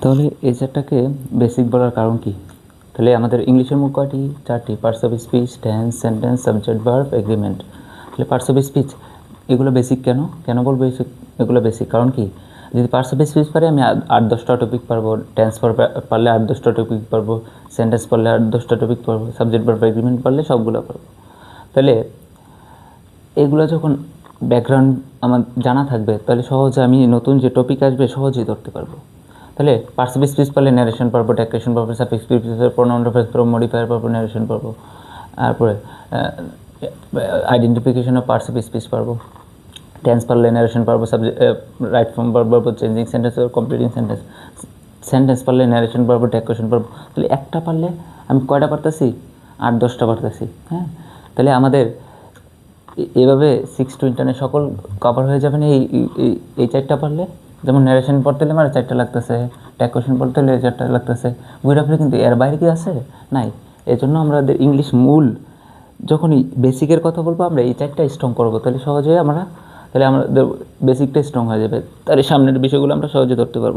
তাহলে এই চারটাকে বেসিক বলার কারণ কি? তাহলে আমাদের ইংলিশের মূল কয়টি? 4টি: parts of speech, tense, sentence, subject, verb, agreement. তাহলে পার্টস অফ স্পিচ এগুলো বেসিক কেন? কেন বলবো এগুলো বেসিক? কারণ কি, যদি পার্টস অফ স্পিচ পারি আমি 8-10টা টপিক পারবো, টেন্স পারলে 8-10টা টপিক পারবো, সেন্টেন্স পারলে 8-10টা টপিক পারবো, সাবজেক্ট, ভার্ব, এগ্রিমেন্ট পারলে সবগুলো পারবো। তাহলে এগুলো যখন ব্যাকগ্রাউন্ড আমার জানা থাকবে, তাহলে সহজে আমি নতুন যে টপিক আসবে সহজেই ধরতে পারবো। তাহলে পার্টস অফ স্পিচ পারলে ন্যারেশন পারবো, ডেক্রেশন পারবো, সাফিক্স, প্রিফিক্স, প্রোনাউন, ফ্রেজ পারবো, মডিফায়ার পারবো, ন্যারেশন পারবো। তারপরে identification of parts of speech পারবো। টেন্স পারলে ন্যারেশন পারবো, সাবজেক্ট, রাইট ফর্ম পারবো, changing sentence, completing sentence. Sentence পারলে ন্যারেশন পারবো, ডেক্রেশন পারবো। তাহলে একটা পারলে আমি কয়টা পারতেছি? 8-10টা পারতেছি। হ্যাঁ, তাহলে আমাদের এভাবে 6 to 10 সকল কভার হয়ে যাবে না এই 4টা পারলে। যেমন ন্যারেশন পড়তে হলে আমার 4টা লাগতেছে, ডেক্রেশন পড়তে হলে 4টা লাগতেছে, বইটা পড়লে কিন্তু এর বাইরে কি আছে? নাই। এই জন্য আমাদের ইংলিশ মূল যখনই বেসিকের কথা বলবো আমরা এই 4টা স্ট্রং করবো, তাহলে সহজে তাহলে আমাদের বেসিকটা স্ট্রং হয়ে যাবে, তাহলে সামনের বিষয়গুলো আমরা সহজে ধরতে পারবো।